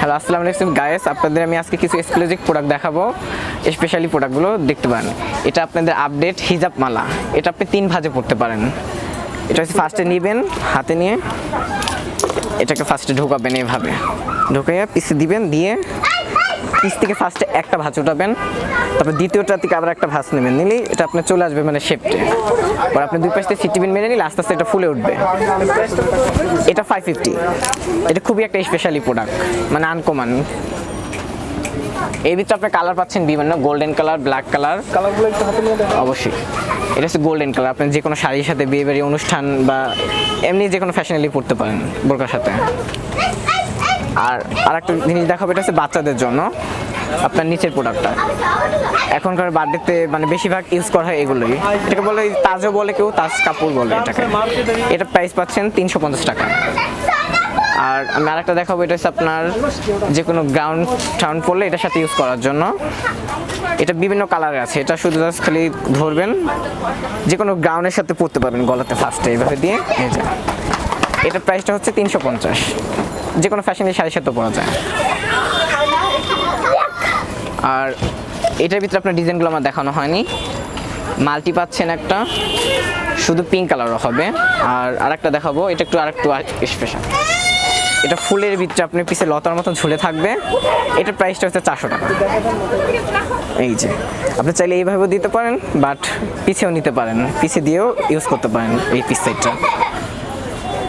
Hello, আসসালামু আলাইকুম guys. আপনাদের আমি আজকে কিছু এক্সক্লুসিভ প্রোডাক্ট দেখাবো, স্পেশালি প্রোডাক্টগুলো দেখতে পারেন। এটা আপনাদের আপডেট হিজাব মালা। এটা আপনি 3 ভাঁজে পড়তে পারেন। এটা হচ্ছে ফার্স্টে নেবেন, হাতে নিয়ে এটাকে ফার্স্টে ঢোকাবেন, এইভাবে ঢুকিয়ে পিছে দিবেন, দিয়ে পিছ থেকে ফার্স্টে একটা ভাঁজ উঠাবেন, তারপর দ্বিতীয়টা থেকে আবার একটা ভাঁজ নেবেন, নিলেই এটা আপনার চলে আসবে মানে শেপটে। আর আপনি দুই পাশ থেকে সিটিবিন মেরে নিলে আস্তে আস্তে এটা ফুলে উঠবে। এটা 550। এটা খুবই একটা স্পেশালি প্রোডাক্ট, মানে আনকমন। এই ভিতরে আপনি কালার পাচ্ছেন বিভিন্ন, গোল্ডেন কালার, ব্ল্যাক কালার। কালারগুলো একটু হাতে নিয়ে দেখো। অবশ্যই এটা হচ্ছে গোল্ডেন কালার। আপনি যে কোনো শাড়ির সাথে, বিয়ে বাড়ি অনুষ্ঠান বা এমনি যে কোনো ফ্যাশনালি পরতে পারেন বোরকার সাথে। আর একটা জিনিস দেখাবো, এটা হচ্ছে বাচ্চাদের জন্য আপনার নিচের প্রোডাক্টটা। এখনকার বার্থডেতে মানে বেশিরভাগ ইউজ করা হয় এগুলোই। এটাকে বলে তাজও বলে, কেউ তাজ কাপড় বলে এটাকে। এটা প্রাইস পাচ্ছেন 350 টাকা। আর আমি আরেকটা দেখাবো, এটা হচ্ছে আপনার যে কোনো গ্রাউন্ড টাউন পরলে এটার সাথে ইউজ করার জন্য। এটা বিভিন্ন কালারে আছে। এটা শুধু জাস্ট খালি ধরবেন, যে কোনো গ্রাউন্ডের সাথে পরতে পারবেন গলাতে ফার্স্টে এইভাবে দিয়ে। এই যে এটার প্রাইসটা হচ্ছে 350। যে কোনো ফ্যাশনের শাড়ির সাথে পরা যায়। আর এটার ভিতরে আপনার ডিজাইনগুলো আমার দেখানো হয়নি। মাল্টি পাচ্ছেন একটা, শুধু পিঙ্ক কালারও হবে। আর আরেকটা দেখাবো, এটা একটু আরেকটু স্পেশাল। এটা ফুলের ভিতরে আপনি পিছে লতার মতন ঝুলে থাকবে। এটার প্রাইসটা হচ্ছে 400 টাকা। এই যে আপনি চাইলে এইভাবেও দিতে পারেন, বাট পিছেও নিতে পারেন, পিছে দিয়েও ইউজ করতে পারেন এই পিস সাইডটা।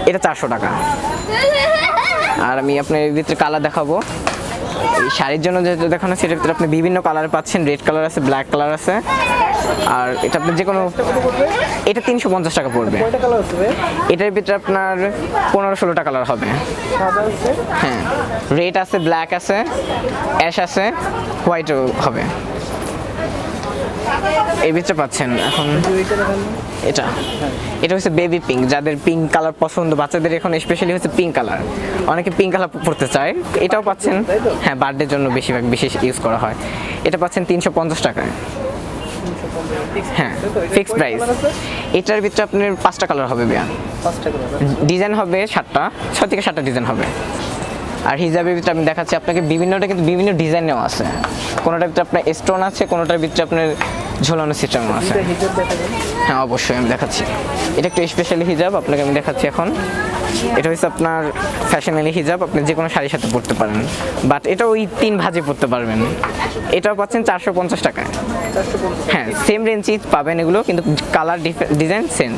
এটা 400 টাকা। আর আমি আপনার এর ভিতরে কালার দেখাবো। এই শাড়ির জন্য যেটা দেখানো সেটার ভিতরে আপনি বিভিন্ন কালার পাচ্ছেন। রেড কালার আছে, ব্ল্যাক কালার আছে। আর এটা আপনার যে কোনো, এটা 350 টাকা পড়বে। এটার ভিতরে আপনার 15-16টা কালার হবে। হ্যাঁ, রেড আছে, ব্ল্যাক আছে, অ্যাশ আছে, হোয়াইটও হবে। এই ভিতরে পাচ্ছেন এখন এটা হচ্ছে বেবি পিঙ্ক। যাদের পিঙ্ক কালার পছন্দ, বাচ্চাদের এখন স্পেশালি হচ্ছে পিঙ্ক কালার, অনেকে পিঙ্ক কালার পরতে চায়। এটাও পাচ্ছেন, হ্যাঁ, বার্থডের জন্য বেশিরভাগ বিশেষ ইউজ করা হয়। এটা পাচ্ছেন 350 টাকায়। হ্যাঁ, ফিক্সড প্রাইস। এটার ভিতরে আপনার 5টা কালার হবে, ডিজাইন হবে 7টা, 6 থেকে 7টা ডিজাইন হবে। আর হিজাবের ভিতরে আমি দেখাচ্ছি আপনাকে, বিভিন্নটা কিন্তু বিভিন্ন ডিজাইনেও আছে। কোনোটার ভিতরে আপনার স্টোন আছে, কোনোটার ভিতরে আপনার ঝোলানো সিস্টেমও আছে। হ্যাঁ, অবশ্যই আমি দেখাচ্ছি। এটা একটু স্পেশালি হিজাব আপনাকে আমি দেখাচ্ছি এখন। এটা হচ্ছে আপনার ফ্যাশনালি হিজাব, আপনি যে কোনো শাড়ির সাথে পরতে পারেন, বাট এটা ওই 3 ভাঁজে পরতে পারবেন। এটাও পাচ্ছেন 450 টাকায়। হ্যাঁ, সেম রেঞ্জই পাবেন এগুলো, কিন্তু কালার ডিজাইন চেঞ্জ।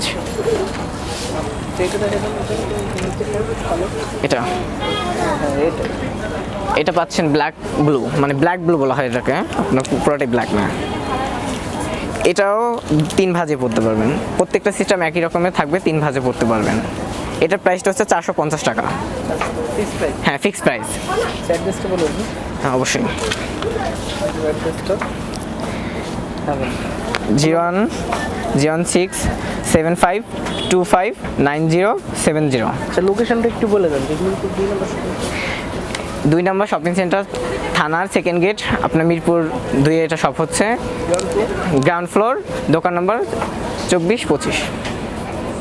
এটা পাচ্ছেন ব্ল্যাক ব্লু, মানে ব্ল্যাক ব্লু বলা হয় এটাকে, আপনার পুরোটাই ব্ল্যাক না। এটাও 3 ভাঁজে পড়তে পারবেন। প্রত্যেকটা সিস্টেম একই রকমের থাকবে, 3 ভাঁজে পড়তে পারবেন। এটার প্রাইসটা হচ্ছে 450 টাকা। হ্যাঁ, ফিক্সড প্রাইস। হ্যাঁ, অবশ্যই। 010675259070। আচ্ছা, লোকেশনটা একটু বলে দেন। 2 নম্বর শপিং সেন্টার, থানার 2nd গেট, আপনার মিরপুর 2 এটা শপ হচ্ছে। গ্রাউন্ড ফ্লোর, দোকান নম্বর 24-25।